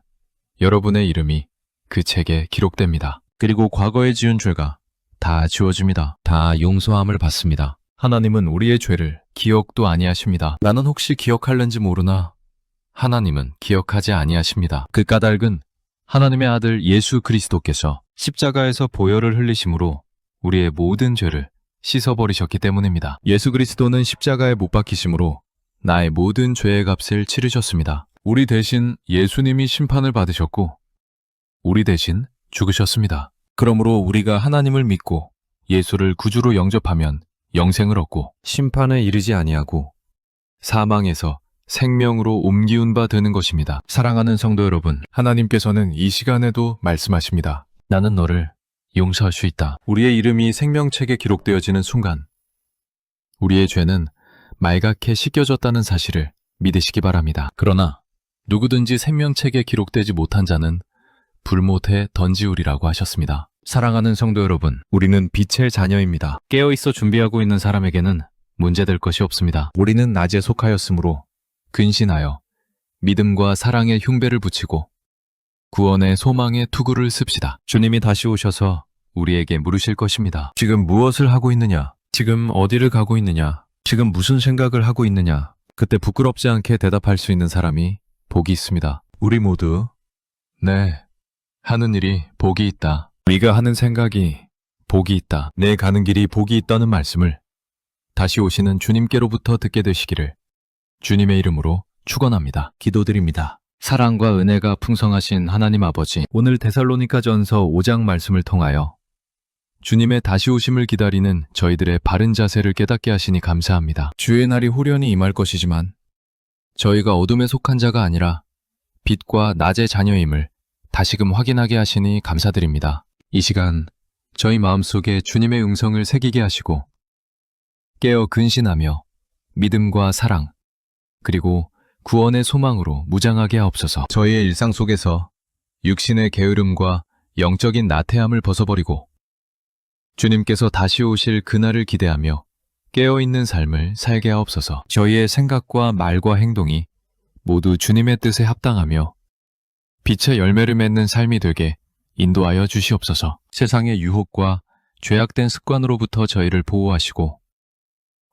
여러분의 이름이 그 책에 기록됩니다. 그리고 과거에 지은 죄가 다 지워집니다. 다 용서함을 받습니다. 하나님은 우리의 죄를 기억도 아니하십니다. 나는 혹시 기억할는지 모르나 하나님은 기억하지 아니하십니다. 그 까닭은 하나님의 아들 예수 그리스도께서 십자가에서 보혈을 흘리심으로 우리의 모든 죄를 씻어버리셨기 때문입니다. 예수 그리스도는 십자가에 못 박히심으로 나의 모든 죄의 값을 치르셨습니다. 우리 대신 예수님이 심판을 받으셨고 우리 대신 죽으셨습니다. 그러므로 우리가 하나님을 믿고 예수를 구주로 영접하면 영생을 얻고 심판에 이르지 아니하고 사망에서 생명으로 옮기운 바 되는 것입니다. 사랑하는 성도 여러분, 하나님께서는 이 시간에도 말씀하십니다. 나는 너를 용서할 수 있다. 우리의 이름이 생명책에 기록되어지는 순간 우리의 죄는 말갛게 씻겨졌다는 사실을 믿으시기 바랍니다. 그러나 누구든지 생명책에 기록되지 못한 자는 불못에 던지우리라고 하셨습니다. 사랑하는 성도 여러분, 우리는 빛의 자녀입니다. 깨어있어 준비하고 있는 사람에게는 문제될 것이 없습니다. 우리는 낮에 속하였으므로 근신하여 믿음과 사랑의 흉배를 붙이고 구원의 소망의 투구를 씁시다. 주님이 다시 오셔서 우리에게 물으실 것입니다. 지금 무엇을 하고 있느냐? 지금 어디를 가고 있느냐? 지금 무슨 생각을 하고 있느냐? 그때 부끄럽지 않게 대답할 수 있는 사람이 복이 있습니다. 우리 모두 네, 하는 일이 복이 있다. 우리가 하는 생각이 복이 있다. 내 가는 길이 복이 있다는 말씀을 다시 오시는 주님께로부터 듣게 되시기를 주님의 이름으로 축원합니다. 기도드립니다. 사랑과 은혜가 풍성하신 하나님 아버지, 오늘 데살로니가전서 5장 말씀을 통하여 주님의 다시 오심을 기다리는 저희들의 바른 자세를 깨닫게 하시니 감사합니다. 주의 날이 호련히 임할 것이지만 저희가 어둠에 속한 자가 아니라 빛과 낮의 자녀임을 다시금 확인하게 하시니 감사드립니다. 이 시간 저희 마음속에 주님의 음성을 새기게 하시고 깨어 근신하며 믿음과 사랑 그리고 구원의 소망으로 무장하게 하옵소서. 저희의 일상 속에서 육신의 게으름과 영적인 나태함을 벗어버리고 주님께서 다시 오실 그날을 기대하며 깨어있는 삶을 살게 하옵소서. 저희의 생각과 말과 행동이 모두 주님의 뜻에 합당하며 빛의 열매를 맺는 삶이 되게 인도하여 주시옵소서. 세상의 유혹과 죄악된 습관으로부터 저희를 보호하시고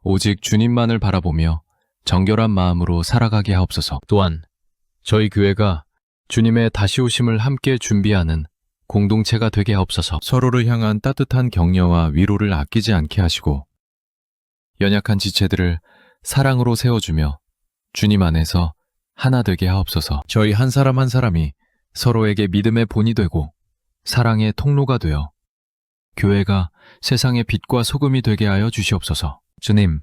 오직 주님만을 바라보며 정결한 마음으로 살아가게 하옵소서. 또한 저희 교회가 주님의 다시 오심을 함께 준비하는 공동체가 되게 하옵소서. 서로를 향한 따뜻한 격려와 위로를 아끼지 않게 하시고 연약한 지체들을 사랑으로 세워주며 주님 안에서 하나 되게 하옵소서. 저희 한 사람 한 사람이 서로에게 믿음의 본이 되고 사랑의 통로가 되어 교회가 세상의 빛과 소금이 되게 하여 주시옵소서. 주님,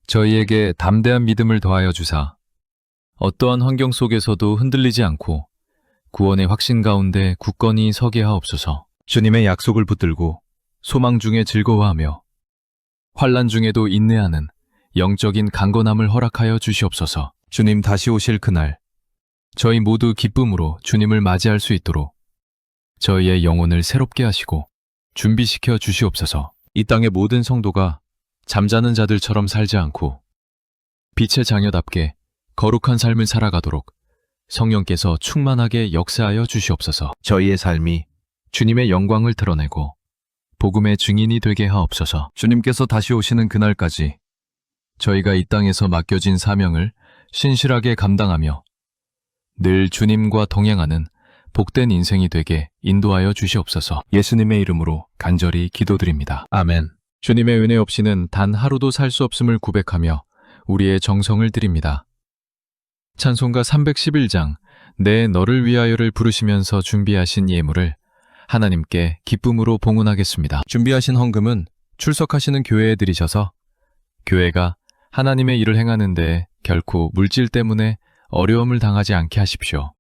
저희에게 담대한 믿음을 더하여 주사 어떠한 환경 속에서도 흔들리지 않고 구원의 확신 가운데 굳건히 서게 하옵소서. 주님의 약속을 붙들고 소망 중에 즐거워하며 환난 중에도 인내하는 영적인 강건함을 허락하여 주시옵소서. 주님 다시 오실 그날 저희 모두 기쁨으로 주님을 맞이할 수 있도록 저희의 영혼을 새롭게 하시고 준비시켜 주시옵소서. 이 땅의 모든 성도가 잠자는 자들처럼 살지 않고 빛의 자녀답게 거룩한 삶을 살아가도록 성령께서 충만하게 역사하여 주시옵소서. 저희의 삶이 주님의 영광을 드러내고 복음의 증인이 되게 하옵소서. 주님께서 다시 오시는 그날까지 저희가 이 땅에서 맡겨진 사명을 신실하게 감당하며 늘 주님과 동행하는 복된 인생이 되게 인도하여 주시옵소서. 예수님의 이름으로 간절히 기도드립니다. 아멘. 주님의 은혜 없이는 단 하루도 살 수 없음을 고백하며 우리의 정성을 드립니다. 찬송가 311장 내 너를 위하여를 부르시면서 준비하신 예물을 하나님께 기쁨으로 봉헌하겠습니다. 준비하신 헌금은 출석하시는 교회에 드리셔서 교회가 하나님의 일을 행하는데 결코 물질 때문에 어려움을 당하지 않게 하십시오.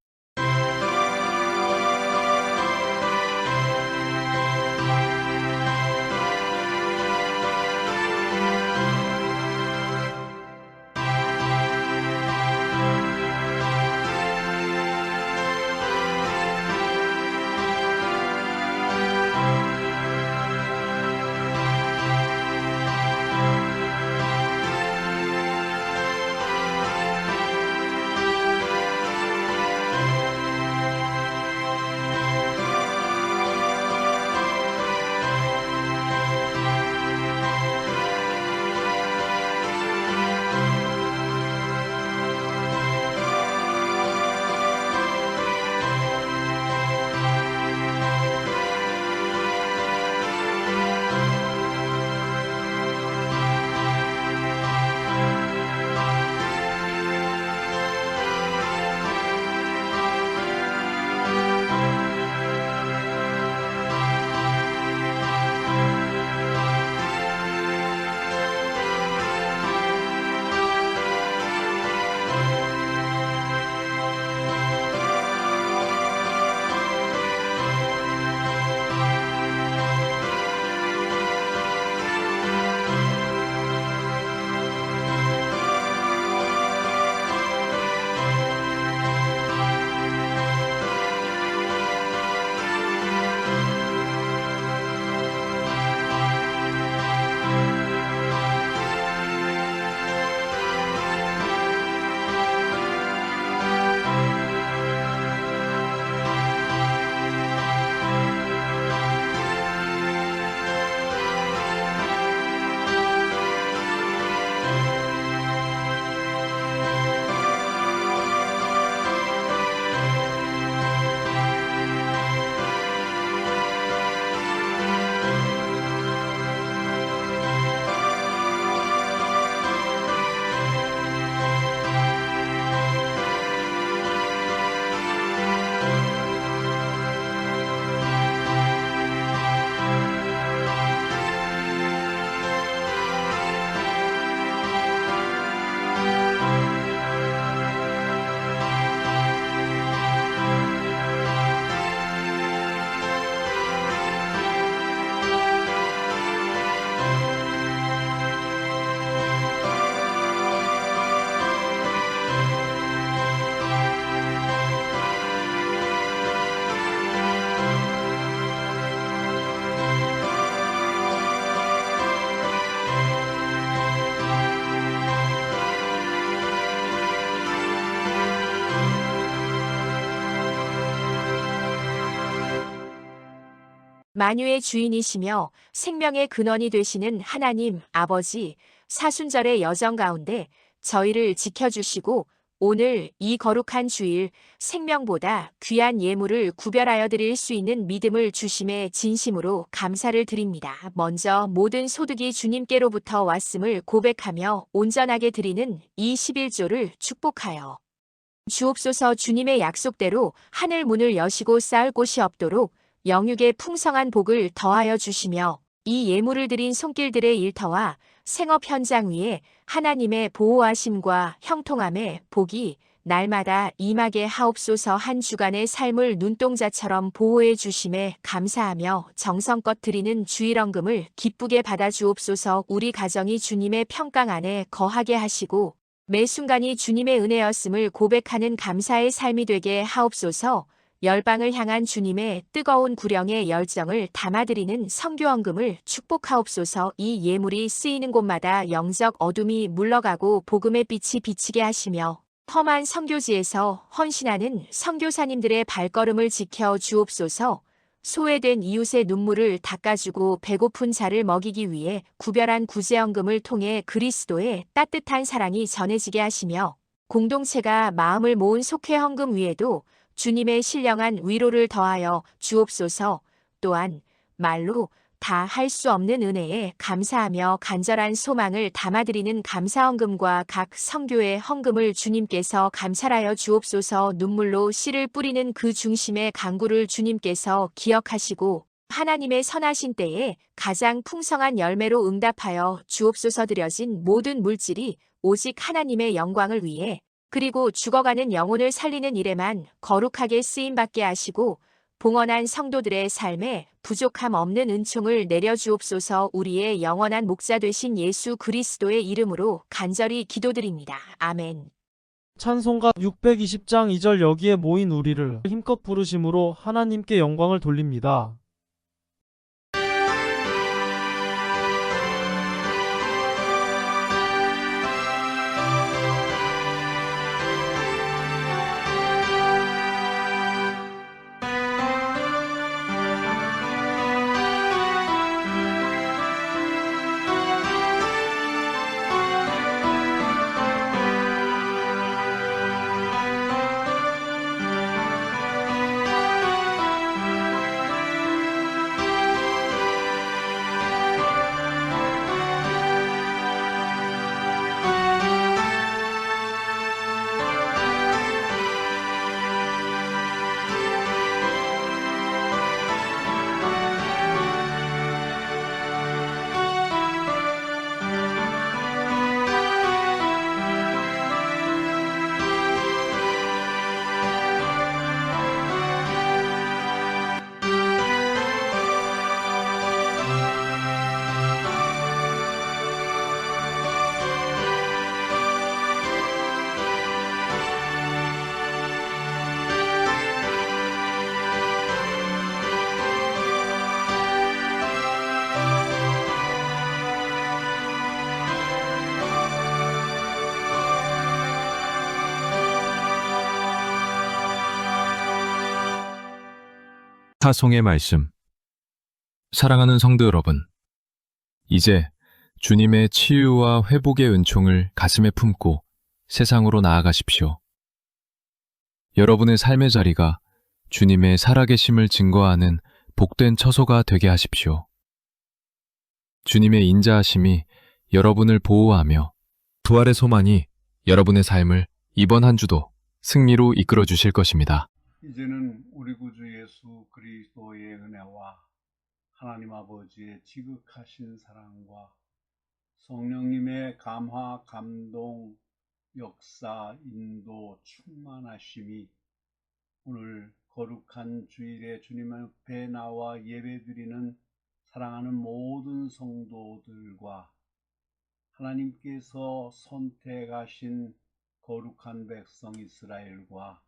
만유의 주인이시며 생명의 근원이 되시는 하나님 아버지, 사순절의 여정 가운데 저희를 지켜주시고 오늘 이 거룩한 주일 생명보다 귀한 예물을 구별하여 드릴 수 있는 믿음을 주심에 진심으로 감사를 드립니다. 먼저 모든 소득이 주님께로부터 왔음을 고백하며 온전하게 드리는 이 11조를 축복하여 주옵소서. 주님의 약속대로 하늘 문을 여시고 쌓을 곳이 없도록 영육의 풍성한 복을 더하여 주시며 이 예물을 드린 손길들의 일터와 생업 현장 위에 하나님의 보호하심과 형통함의 복이 날마다 임하게 하옵소서. 한 주간의 삶을 눈동자처럼 보호해 주심에 감사하며 정성껏 드리는 주일헌금을 기쁘게 받아 주옵소서. 우리 가정이 주님의 평강 안에 거하게 하시고 매 순간이 주님의 은혜였음을 고백하는 감사의 삶이 되게 하옵소서. 열방을 향한 주님의 뜨거운 구령의 열정을 담아드리는 선교헌금을 축복하옵소서. 이 예물이 쓰이는 곳마다 영적 어둠이 물러가고 복음의 빛이 비치게 하시며 험한 선교지에서 헌신하는 선교사님들의 발걸음을 지켜 주옵소서. 소외된 이웃의 눈물을 닦아주고 배고픈 자를 먹이기 위해 구별한 구제헌금을 통해 그리스도의 따뜻한 사랑이 전해지게 하시며 공동체가 마음을 모은 속회헌금 위에도 주님의 신령한 위로를 더하여 주옵소서. 또한 말로 다 할 수 없는 은혜에 감사하며 간절한 소망을 담아드리는 감사헌금과 각 선교의 헌금을 주님께서 감찰하여 주옵소서. 눈물로 씨를 뿌리는 그 중심의 강구를 주님께서 기억하시고 하나님의 선하신 때에 가장 풍성한 열매로 응답하여 주옵소서. 드려진 모든 물질이 오직 하나님의 영광을 위해 그리고 죽어가는 영혼을 살리는 일에만 거룩하게 쓰임받게 하시고 봉헌한 성도들의 삶에 부족함 없는 은총을 내려주옵소서. 우리의 영원한 목자 되신 예수 그리스도의 이름으로 간절히 기도드립니다. 아멘. 찬송가 620장 2절. 여기에 모인 우리를 힘껏 부르심으로 하나님께 영광을 돌립니다. 타송의 말씀. 사랑하는 성도 여러분, 이제 주님의 치유와 회복의 은총을 가슴에 품고 세상으로 나아가십시오. 여러분의 삶의 자리가 주님의 살아계심을 증거하는 복된 처소가 되게 하십시오. 주님의 인자하심이 여러분을 보호하며 부활의 소망이 여러분의 삶을 이번 한 주도 승리로 이끌어 주실 것입니다. 이제는 우리 구주 예수 그리스도의 은혜와 하나님 아버지의 지극하신 사랑과 성령님의 감화, 감동, 역사, 인도, 충만하심이 오늘 거룩한 주일에 주님 앞에 나와 예배드리는 사랑하는 모든 성도들과 하나님께서 선택하신 거룩한 백성 이스라엘과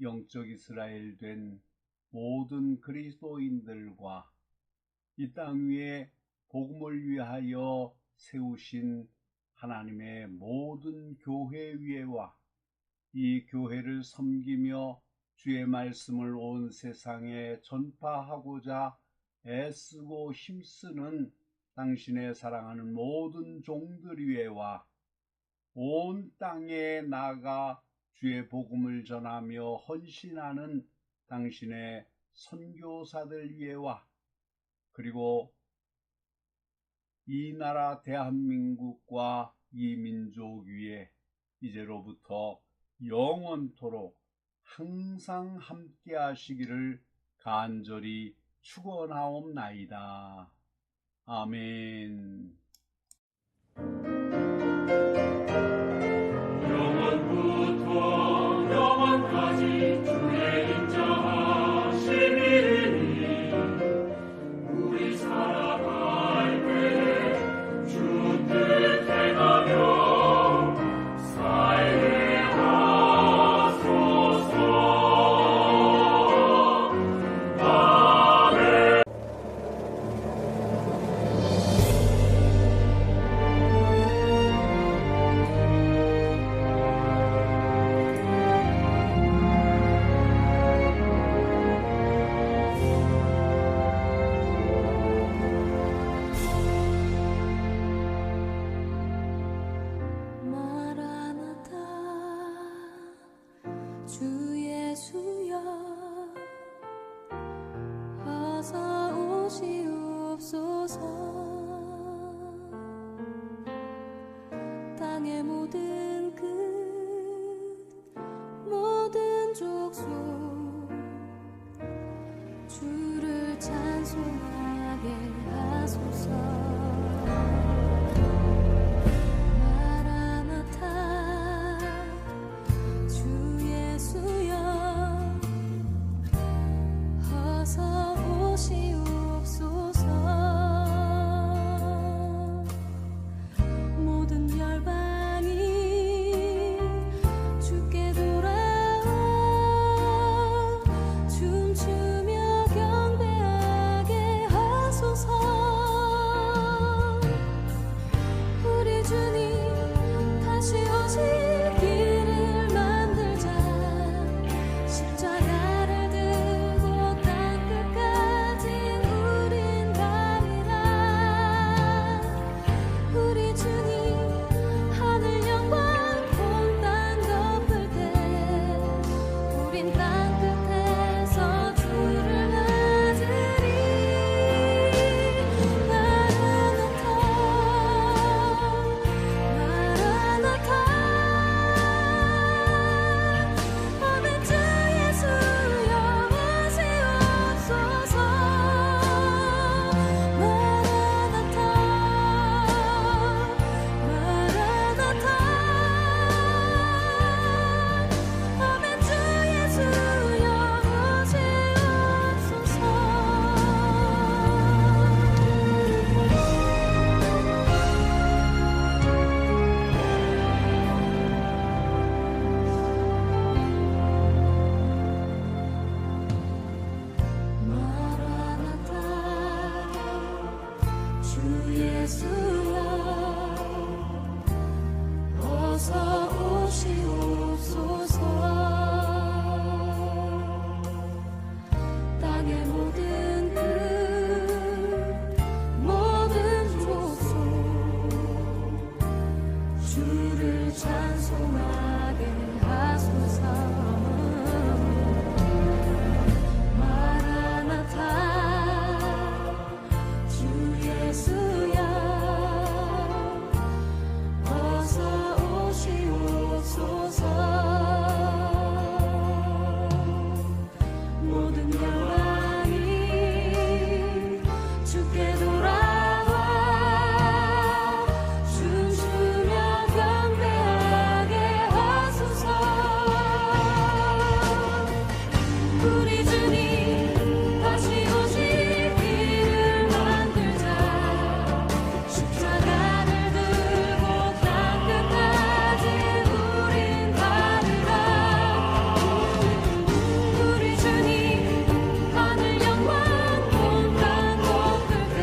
영적 이스라엘 된 모든 그리스도인들과 이 땅 위에 복음을 위하여 세우신 하나님의 모든 교회 위에와 이 교회를 섬기며 주의 말씀을 온 세상에 전파하고자 애쓰고 힘쓰는 당신의 사랑하는 모든 종들 위에와 온 땅에 나가 주의 복음을 전하며 헌신하는 당신의 선교사들 위에와 그리고 이 나라 대한민국과 이 민족 위에 이제로부터 영원토록 항상 함께 하시기를 간절히 축원하옵나이다. 아멘. 영원부터 영원까지 주의 인자하심이니 우리 살아갈 때에 주 뜻 행하며 살게 하소서. 아멘. 마라나타 주 예수여 어서 오시옵소서. 땅의 모든 끝 모든 족속 주를 찬송하게 하소서. 마라나타 주 예수여 어서 오시옵소서. 모든 열방이 주께 돌아와 춤추며 경배하게 하소서. 우리 주님 다시 오실 길을 만들자. 십자가를 들고 땅끝까지 우린 가리라. 우리 주님 하늘 영광 온 땅 덮을 때 우린 땅끝에서 주를 맞으리. 마라나타 마라나타 아멘. 주 예수여 오시옵소서. 마라나타 마라나타 아멘. 주 예수여 오시옵소서. 마라나타 주 예수여 어서 오시옵소서. 땅의 모든 끝 모든 족속 주를 찬송하게 하소서. 마라나타 주 예수여 어서 오시옵소서. 모든 열방이 주께 돌아와 춤추며 경배하게 하소서. 우리 주님 다시 오실 길을 만들자. 십자가를 들고 땅끝까지 우린 가리라. 우리 주님 하늘 영광 온 땅 덮을 때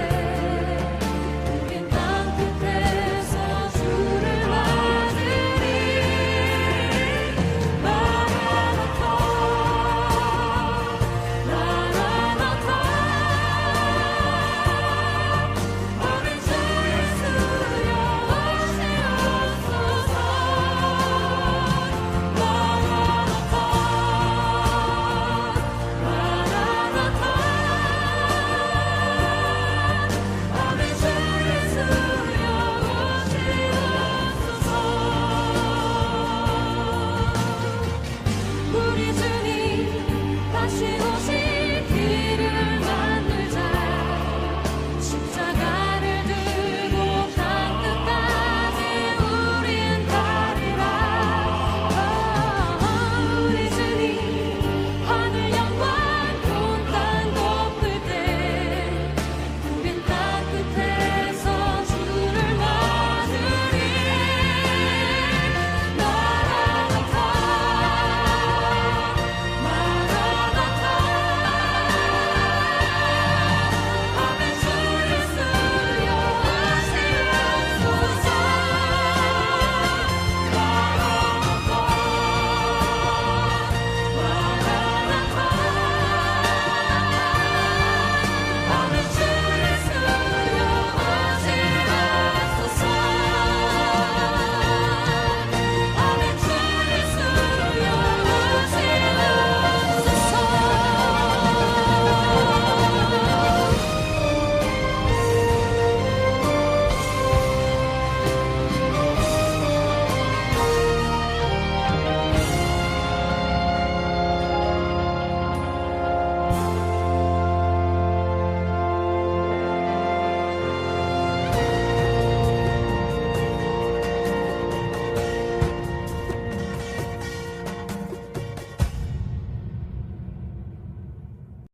우린 땅끝에서 주를 맞으리. 마라나타 마라나타 아멘. 주 예수여 오시옵소서. 마라나타 마라나타 아멘. 주 예수여 오시옵소서. 우리 주님 다시